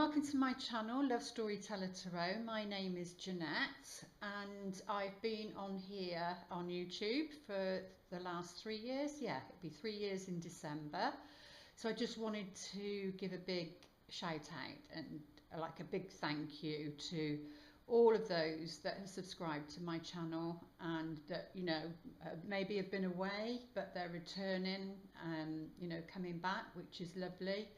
welcome to my channel, Love Storyteller Tarot. My name is Jeanette and I've been on here on YouTube for the last 3 years. Yeah, it'll be 3 years in December. So I just wanted to give a big shout out and like a big thank you to all of those that have subscribed to my channel and that, maybe have been away, but they're returning, coming back, which is lovely.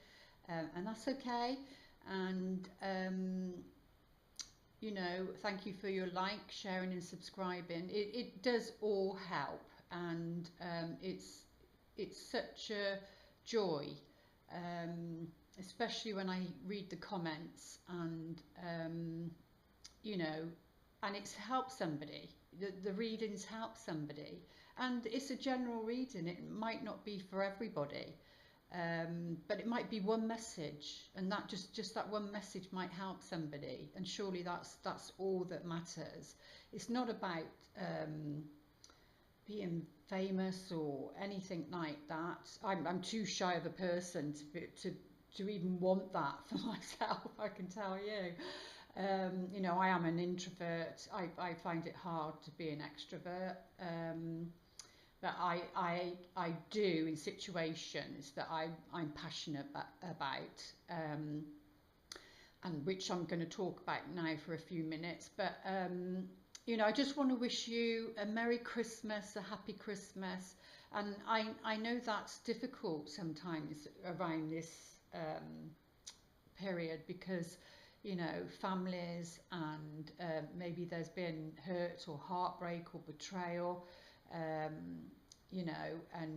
And that's okay. And thank you for your like, sharing and subscribing. It does all help, and it's such a joy, especially when I read the comments, and and it's helped somebody. The readings help somebody, and it's a general reading. It might not be for everybody, but it might be one message, and that just that one message might help somebody, and surely that's all that matters. It's not about being famous or anything like that. I'm too shy of a person to even want that for myself, I can tell you. I am an introvert. I find it hard to be an extrovert. But I do in situations that I'm passionate about, and which I'm going to talk about now for a few minutes. But I just want to wish you a Merry Christmas, a Happy Christmas. And I know that's difficult sometimes around this period, because families, and maybe there's been hurt or heartbreak or betrayal, and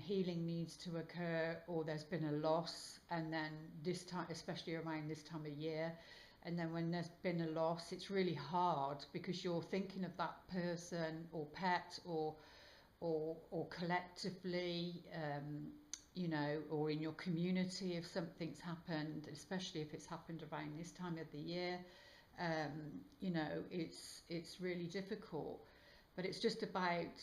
healing needs to occur, or there's been a loss. And then this time, especially around this time of year, and then when there's been a loss, it's really hard, because you're thinking of that person or pet, or collectively, or in your community, if something's happened, especially if it's happened around this time of the year. It's really difficult. But it's just about,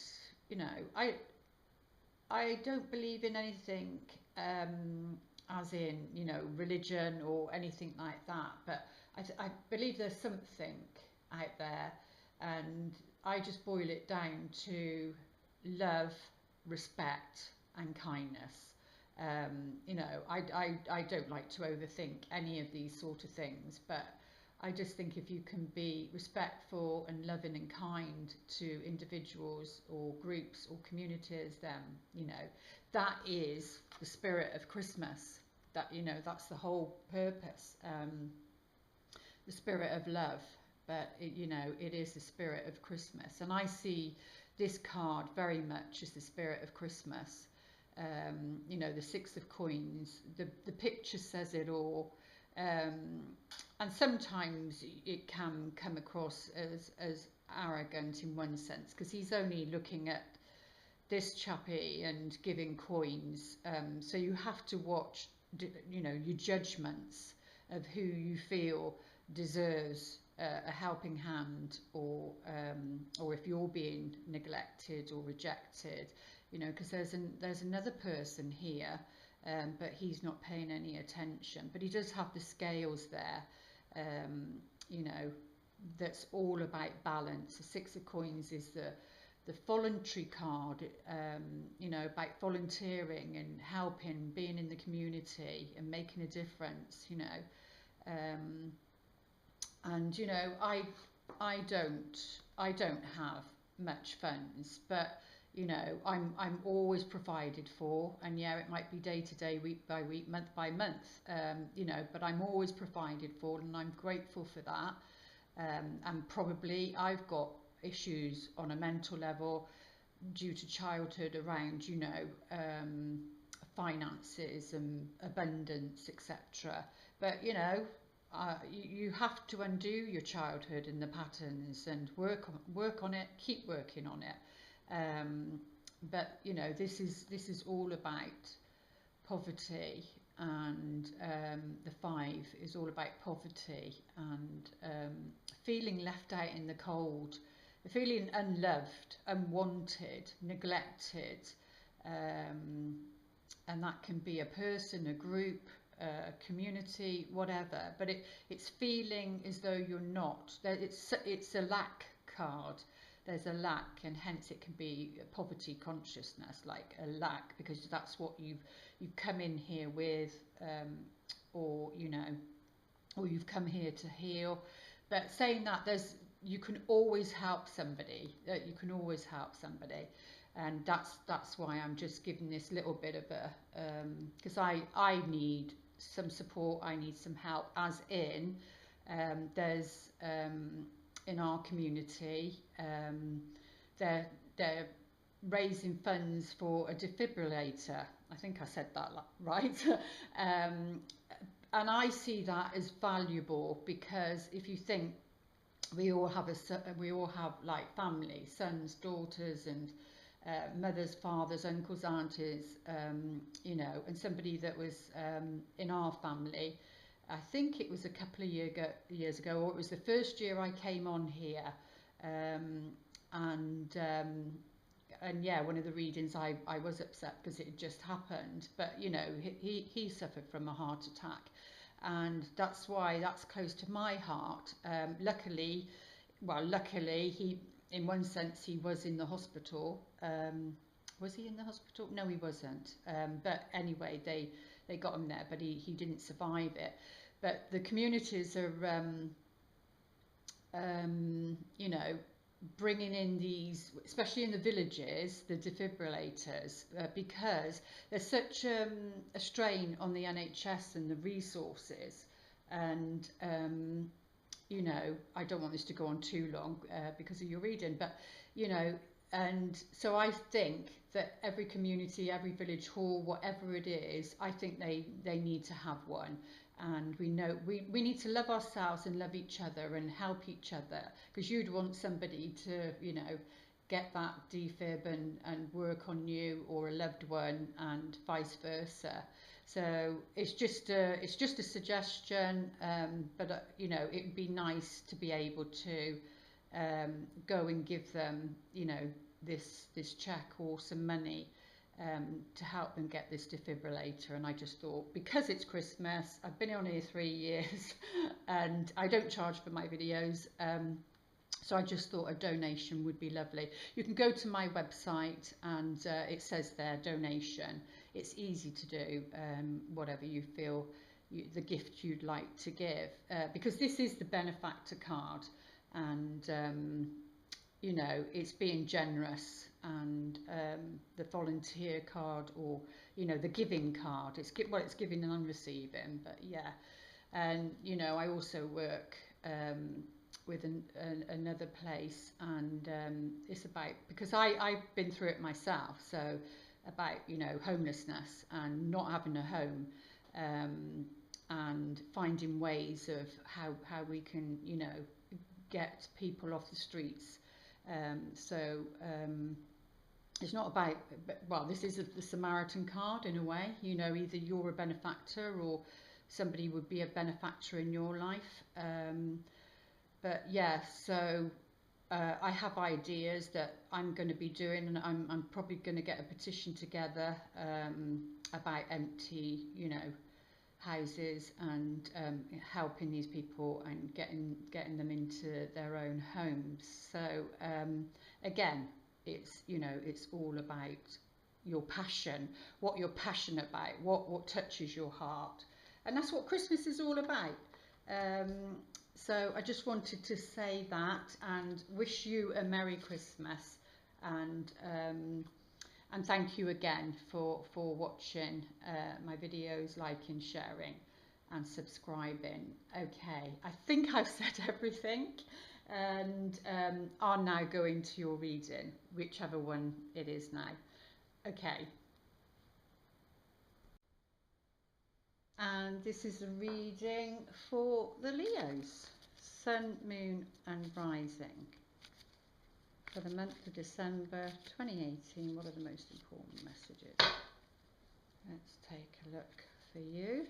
I don't believe in anything as in, religion or anything like that, but I believe there's something out there, and I just boil it down to love, respect and kindness. I don't like to overthink any of these sort of things, but I just think if you can be respectful and loving and kind to individuals or groups or communities, then that is the spirit of Christmas. That's the whole purpose, the spirit of love. But it is the spirit of Christmas, and I see this card very much as the spirit of Christmas. The Six of Coins, the picture says it all. And sometimes it can come across as arrogant in one sense, because he's only looking at this chappie and giving coins. So you have to watch, your judgments of who you feel deserves a helping hand, or if you're being neglected or rejected, because there's another person here, but he's not paying any attention. But he does have the scales there, that's all about balance. The Six of Coins is the voluntary card, about volunteering and helping, being in the community and making a difference, and I don't have much funds, but I'm always provided for. And yeah, it might be day to day, week by week, month by month, but I'm always provided for, and I'm grateful for that. And probably I've got issues on a mental level due to childhood around finances and abundance, etc. But you have to undo your childhood and the patterns, and work on it, keep working on it. But this is all about poverty, and the Five is all about poverty, and feeling left out in the cold, feeling unloved, unwanted, neglected. And that can be a person, a group, community, whatever. But it's feeling as though you're not. It's a lack card. There's a lack, and hence it can be a poverty consciousness, like a lack, because that's what you've come in here with, or you know, or you've come here to heal. But saying that, you can always help somebody. You can always help somebody, and that's why I'm just giving this little bit of a because I need some support. I need some help. As in, there's in our community, they're raising funds for a defibrillator. I think I said that right. And I see that as valuable, because if you think, we all have like family, sons, daughters, and mothers, fathers, uncles, aunties, you know, and somebody that was in our family, I think it was a couple of years ago, or it was the first year I came on here, and yeah, one of the readings I was upset because it had just happened, but you know, he suffered from a heart attack, and that's why that's close to my heart. Luckily, he, in one sense, he was in the hospital. Was he in the hospital? No, he wasn't. But anyway, they got him there, but he didn't survive it. But the communities are, you know, bringing in these, especially in the villages, the defibrillators, because there's such a strain on the NHS and the resources. And you know, I don't want this to go on too long because of your reading, but you know, and so I think that every community, every village hall, whatever it is, I think they need to have one. And we know we need to love ourselves and love each other and help each other, because you'd want somebody to, you know, get that defib and work on you, or a loved one, and vice versa. So it's just a suggestion, but you know, it would be nice to be able to go and give them, you know, this check or some money to help them get this defibrillator. And I just thought, because it's Christmas, I've been on here 3 years and I don't charge for my videos, so I just thought a donation would be lovely. You can go to my website and it says there, donation. It's easy to do, whatever you feel, the gift you'd like to give, because this is the benefactor card, and you know, it's being generous, and the volunteer card, or you know, the giving card, it's giving and receiving. But yeah, and you know, I also work with another place, and it's about, because I've been through it myself, so about, you know, homelessness and not having a home, and finding ways of how we can, you know, get people off the streets. So it's not about, well, this is the Samaritan card in a way, you know, either you're a benefactor or somebody would be a benefactor in your life. But yeah, so I have ideas that I'm going to be doing, and I'm probably going to get a petition together about empty, you know, houses, and helping these people and getting them into their own homes. So again, it's, you know, it's all about your passion, what you're passionate about, what touches your heart, and that's what Christmas is all about. So I just wanted to say that and wish you a Merry Christmas, and thank you again for watching my videos, liking, sharing and subscribing. Okay, I think I've said everything, and I'll now go into your reading, whichever one it is now. Okay. And this is a reading for the Leos, Sun, Moon and Rising, for the month of December 2018. What are the most important messages? Let's take a look for you.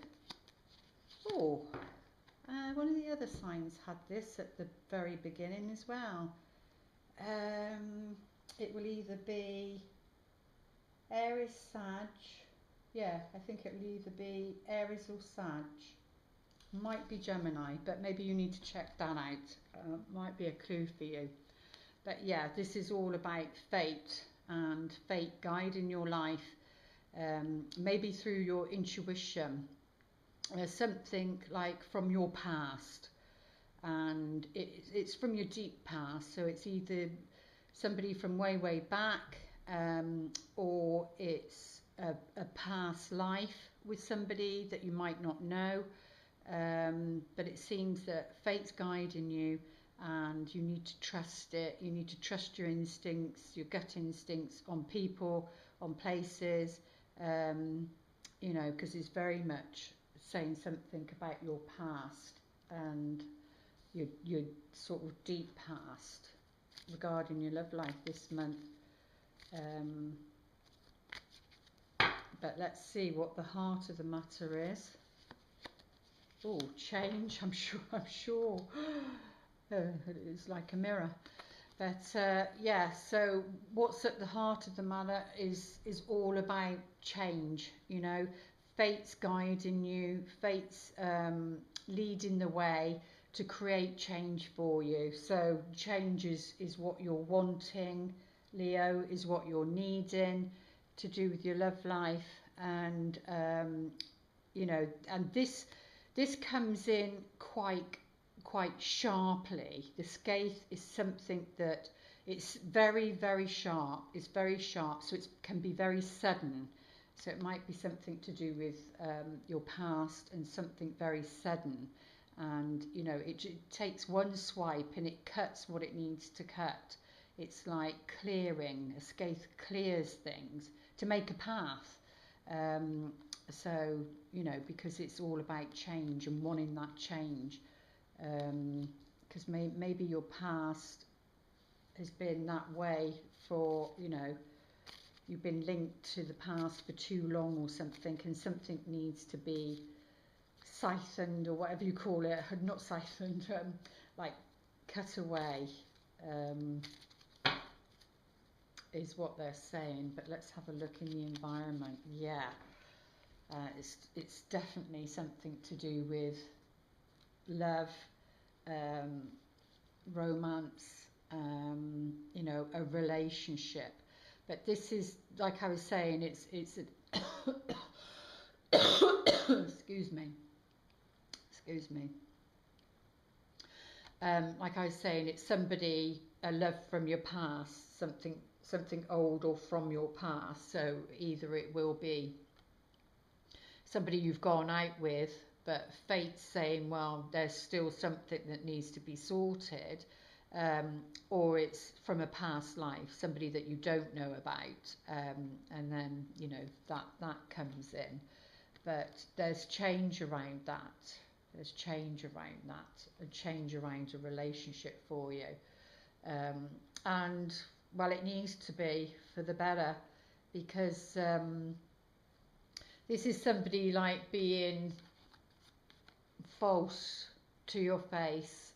Oh, one of the other signs had this at the very beginning as well. It will either be Aries, Sag, Yeah, I think it will either be Aries or Sag. Might be Gemini, but maybe you need to check that out. Might be a clue for you. But yeah, this is all about fate and fate guiding your life, maybe through your intuition. Something like from your past, and it's from your deep past. So it's either somebody from way, way back, or it's a past life with somebody that you might not know. But it seems that fate's guiding you, and you need to trust it. You need to trust your instincts, your gut instincts, on people, on places, you know, because it's very much saying something about your past and your sort of deep past regarding your love life this month. Um, but let's see what the heart of the matter is. Oh, change, I'm sure. It's like a mirror. But yeah, so what's at the heart of the matter is all about change, you know. Fate's guiding you, fate's leading the way to create change for you. So change is what you're wanting, Leo, is what you're needing to do with your love life. And, you know, and this comes in quite sharply. The scathe is something that it's very, very sharp. It's very sharp, so it can be very sudden. So it might be something to do with your past, and something very sudden. And, you know, it takes one swipe and it cuts what it needs to cut. It's like clearing. A scathe clears things to make a path. So, you know, because it's all about change and wanting that change. Because maybe your past has been that way for, you know, you've been linked to the past for too long or something, and something needs to be siphoned, or whatever you call it. Not siphoned, like cut away, is what they're saying. But let's have a look in the environment. Yeah, it's definitely something to do with love, romance, you know, a relationship. But this is, like I was saying, it's excuse me. Like I was saying, it's somebody, a love from your past, something old or from your past. So either it will be somebody you've gone out with, but fate's saying, well, there's still something that needs to be sorted, or it's from a past life, somebody that you don't know about, and then, you know, that comes in. But there's change around that. There's change around that, a change around a relationship for you. And, well, it needs to be for the better, because this is somebody like being false to your face.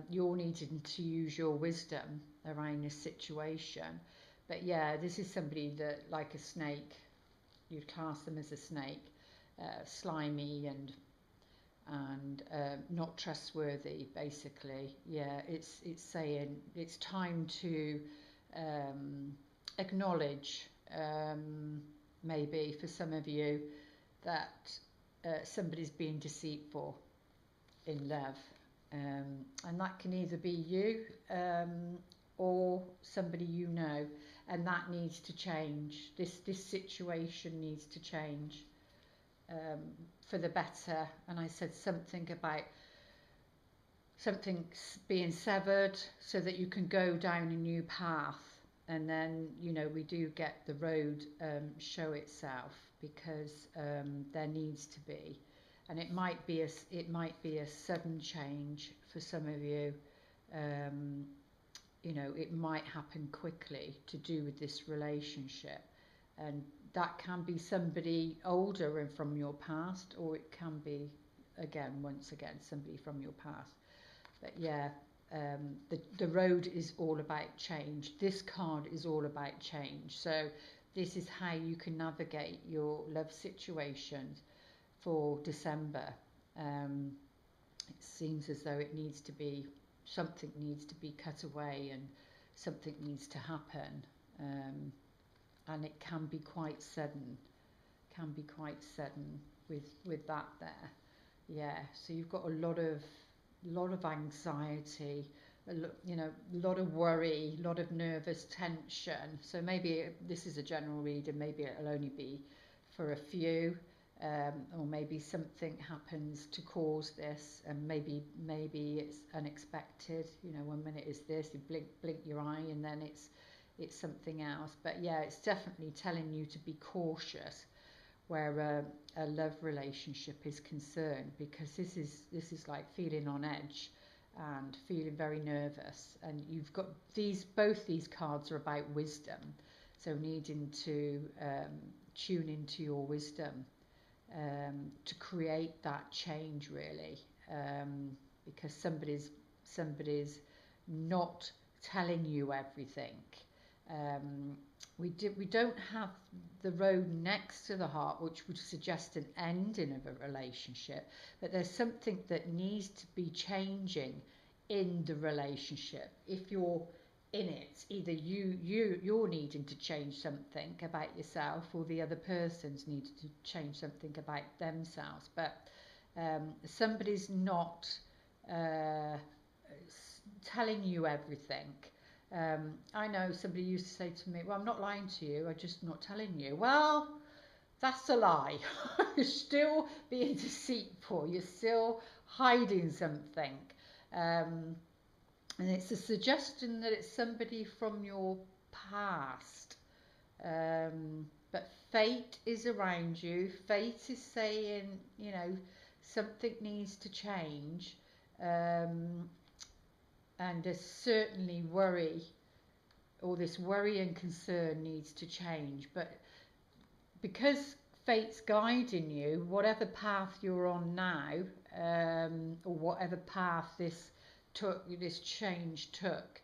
You're needing to use your wisdom around this situation. But yeah, this is somebody that, like a snake, you'd class them as a snake, slimy and not trustworthy, basically. Yeah, it's saying it's time to acknowledge, maybe for some of you, that somebody's being deceitful in love, and that can either be you, or somebody you know, and that needs to change. This situation needs to change, for the better. And I said something about something being severed so that you can go down a new path, and then, you know, we do get the road show itself, because there needs to be, and it might be a sudden change for some of you. You know, it might happen quickly to do with this relationship, and that can be somebody older and from your past, or it can be, once again, somebody from your past. But yeah, the road is all about change. This card is all about change. So this is how you can navigate your love situations for December. It seems as though something needs to be cut away and something needs to happen. And it can be quite sudden, with that there. Yeah, so you've got a lot of anxiety, a lot of worry, a lot of nervous tension. So maybe this is a general reading, maybe it'll only be for a few, or maybe something happens to cause this, and maybe it's unexpected. One minute is this, you blink your eye, and then it's something else. But yeah, it's definitely telling you to be cautious where a love relationship is concerned, because this is like feeling on edge and feeling very nervous. And you've got both these cards are about wisdom, so needing to tune into your wisdom to create that change, really, because somebody's not telling you everything. We don't have the road next to the heart, which would suggest an ending of a relationship, but there's something that needs to be changing in the relationship. If you're in it, either you're needing to change something about yourself, or the other person's needing to change something about themselves. But somebody's not telling you everything. I know somebody used to say to me, well, I'm not lying to you, I'm just not telling you. Well, that's a lie. You're still being deceitful, you're still hiding something. And it's a suggestion that it's somebody from your past. But fate is around you. Fate is saying, something needs to change. And there's certainly worry, or this worry and concern needs to change. But because fate's guiding you, whatever path you're on now, or whatever path this change took,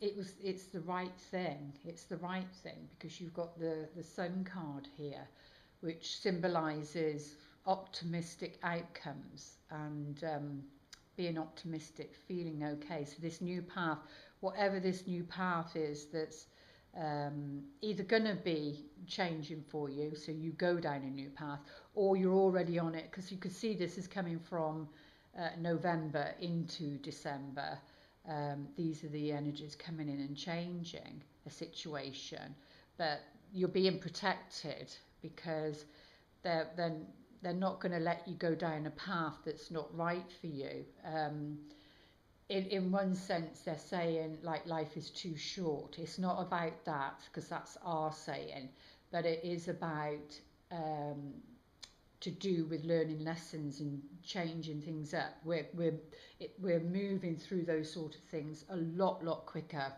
it's the right thing. It's the right thing, because you've got the Sun card here, which symbolises optimistic outcomes and being optimistic, feeling okay. So this new path, whatever this new path is, that's either going to be changing for you, so you go down a new path, or you're already on it, because you can see this is coming from November into December. These are the energies coming in and changing a situation, but you're being protected, because they're not going to let you go down a path that's not right for you. In one sense, they're saying, like, life is too short. It's not about that, because that's our saying, but it is about to do with learning lessons and changing things up. We're moving through those sort of things a lot quicker,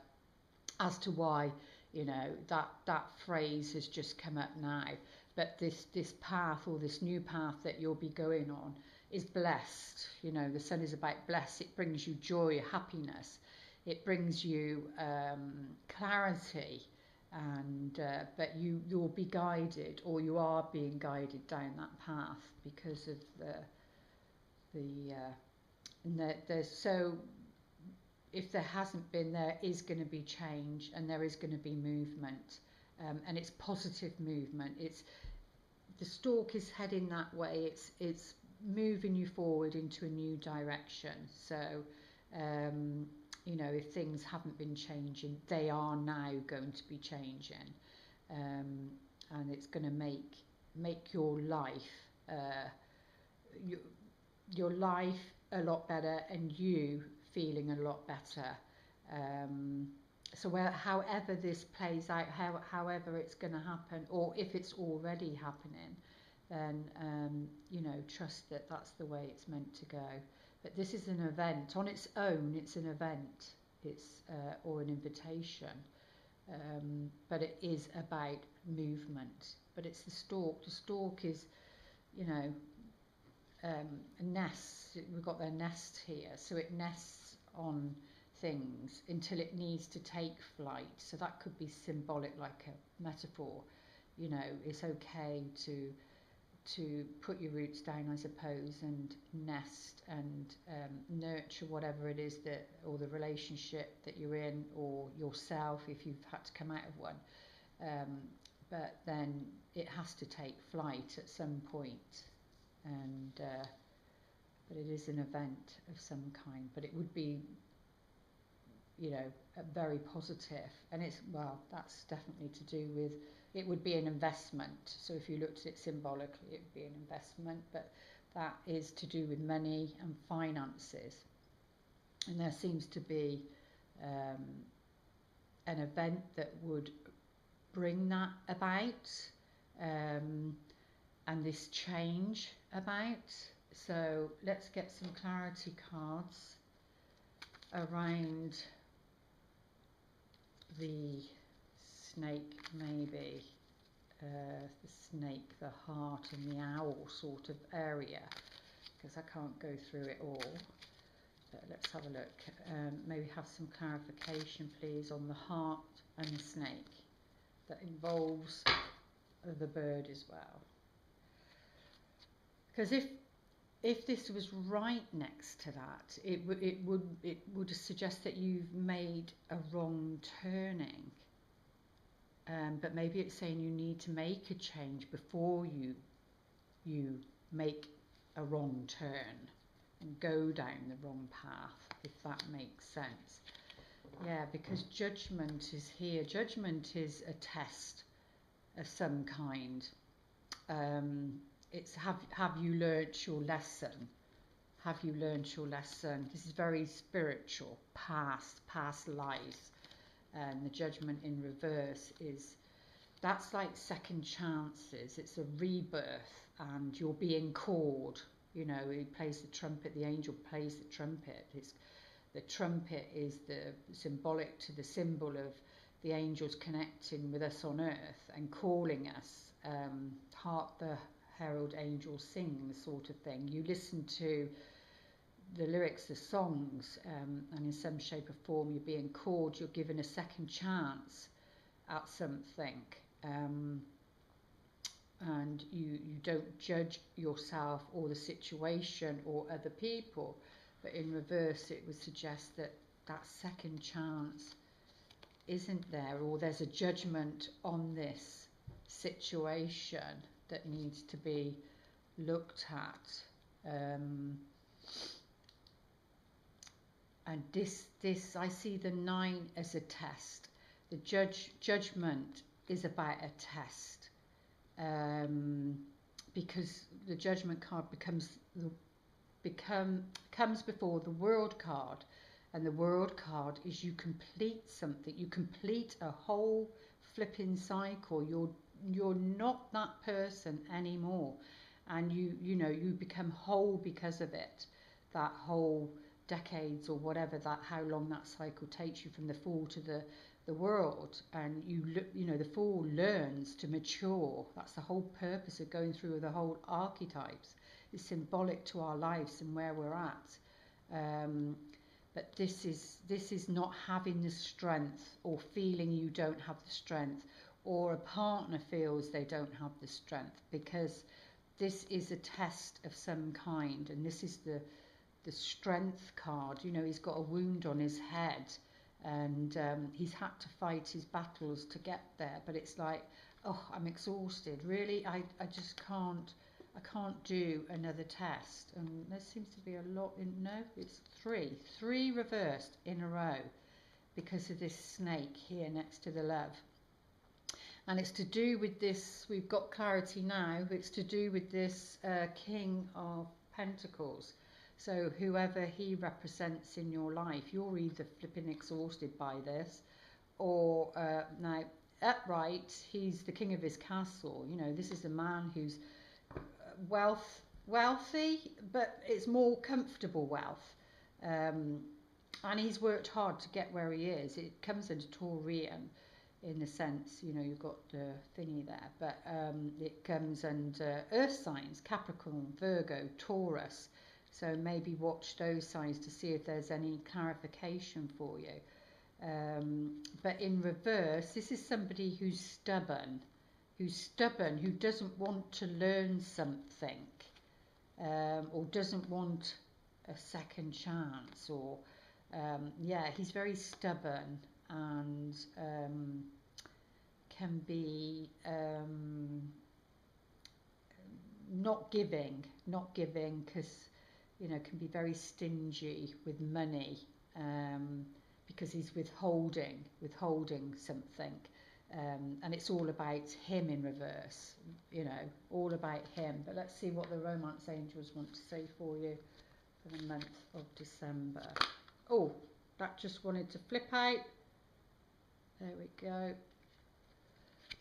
as to why that phrase has just come up now. But this path, or this new path that you'll be going on, is blessed. The Sun is about blessed. It brings you joy, happiness. It brings you clarity, and but you'll be guided, or you are being guided down that path, because of so if there hasn't been, there is going to be change, and there is going to be movement, and it's positive movement. The stork is heading that way. It's moving you forward into a new direction. So if things haven't been changing, they are now going to be changing, and it's going to make your life your life a lot better, and you feeling a lot better. So however this plays out, however it's going to happen, or if it's already happening, then trust that that's the way it's meant to go. But this is an event on its own. It's an event. It's or an invitation. But it is about movement. But it's the stork. The stork is, a nest. We've got their nest here, so it nests on things until it needs to take flight. So that could be symbolic, like a metaphor. You know, it's okay to put your roots down, I suppose, and nest and nurture whatever it is that, or the relationship that you're in, or yourself if you've had to come out of one. But then it has to take flight at some point, and but it is an event of some kind. But it would be, you know, very positive, and it's, well, that's definitely to do with, it would be an investment. So if you looked at it symbolically, it would be an investment, but that is to do with money and finances. And there seems to be an event that would bring that about, and this change about. So let's get some clarity cards around the snake, maybe the snake, the heart and the owl sort of area, because I can't go through it all. But let's have a look. Maybe have some clarification, please, on the heart and the snake that involves the bird as well. Because if this was right next to that, it would suggest that you've made a wrong turning. But maybe it's saying you need to make a change before you make a wrong turn and go down the wrong path, if that makes sense. Yeah, because judgment is here. Judgment is a test of some kind. It's have you learnt your lesson? Have you learnt your lesson? This is very spiritual, past lives. And the judgment in reverse is, that's like second chances. It's a rebirth, and you're being called. You know, he plays the trumpet, the angel plays the trumpet. The trumpet is the symbolic to the symbol of the angels connecting with us on earth and calling us. Hark the herald angels sing, sort of thing. You listen to the lyrics, the songs, and in some shape or form you're being called, you're given a second chance at something, and you don't judge yourself or the situation or other people. But in reverse, it would suggest that that second chance isn't there, or there's a judgment on this situation that needs to be looked at. And this I see the 9 as a test. The judgment is about a test, because the judgment card comes before the world card, and the world card is you complete something. You complete a whole flipping cycle. You're not that person anymore, and you know you become whole because of it. That whole decades or whatever, that how long that cycle takes you from the fall to the world, and you know the fall learns to mature. That's the whole purpose of going through the whole archetypes. It's symbolic to our lives and where we're at. But this is not having the strength, or feeling you don't have the strength, or a partner feels they don't have the strength, because this is a test of some kind, and this is the strength card. You know, he's got a wound on his head, and he's had to fight his battles to get there, but it's like, oh, I'm exhausted, really, I just can't do another test. And there seems to be a lot in, no, it's three reversed in a row because of this snake here next to the love. And it's to do with this, we've got clarity now, it's to do with this King of Pentacles. So whoever he represents in your life, you're either flipping exhausted by this, or now upright, he's the king of his castle. You know, this is a man who's wealthy, but it's more comfortable wealth. And he's worked hard to get where he is. It comes into Taurian in the sense, you know, you've got the thingy there, but it comes under earth signs, Capricorn, Virgo, Taurus. So maybe watch those signs to see if there's any clarification for you. But in reverse, this is somebody who's stubborn, who doesn't want to learn something, or doesn't want a second chance, or yeah, he's very stubborn and can be not giving because, you know, can be very stingy with money, because he's withholding something, and it's all about him in reverse, you know, all about him. But let's see what the romance angels want to say for you for the month of December. Oh, that just wanted to flip out. There we go.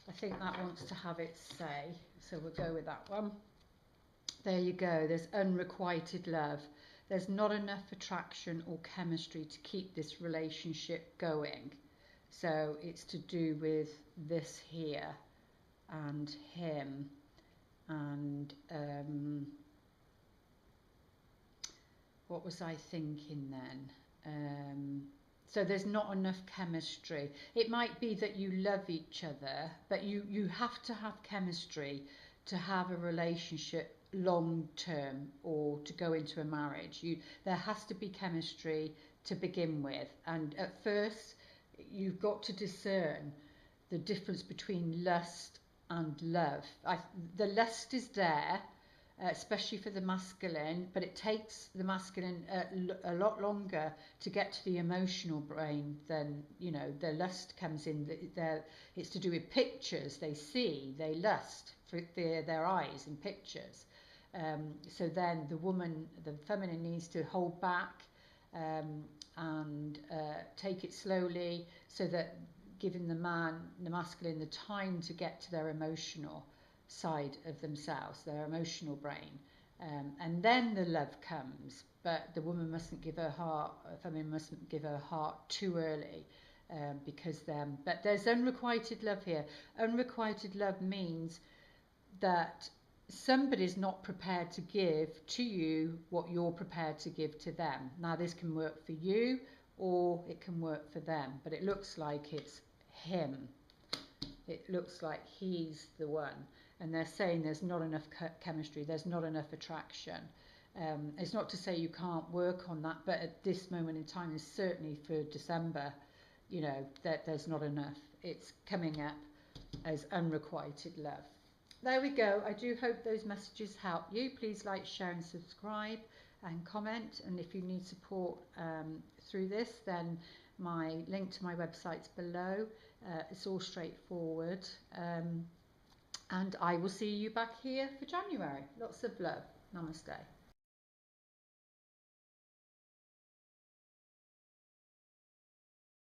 I think that wants to have its say, so we'll go with that one. There you go. There's unrequited love. There's not enough attraction or chemistry to keep this relationship going. So it's to do with this here and him, and what was I thinking then? So there's not enough chemistry. It might be that you love each other, but you have to have chemistry to have a relationship long term, or to go into a marriage. There has to be chemistry to begin with, and at first you've got to discern the difference between lust and love. The lust is there, especially for the masculine, but it takes the masculine a lot longer to get to the emotional brain than, you know, the lust comes in. It's to do with pictures they see, they lust for their eyes in pictures. So then the feminine needs to hold back, and take it slowly, so that giving the masculine, the time to get to their emotional side of themselves, their emotional brain, and then the love comes. But the woman mustn't give her heart, feminine mustn't give her heart too early, because then. But there's unrequited love here. Unrequited love means that somebody's not prepared to give to you what you're prepared to give to them. Now, this can work for you or it can work for them, but it looks like it's him. It looks like he's the one. And they're saying there's not enough chemistry, there's not enough attraction. It's not to say you can't work on that, but at this moment in time, and certainly for December, you know, that there's not enough. It's coming up as unrequited love. There we go. I do hope those messages help you. Please like, share and subscribe and comment. And if you need support through this, then my link to my website's below. It's all straightforward. And I will see you back here for January. Lots of love. Namaste.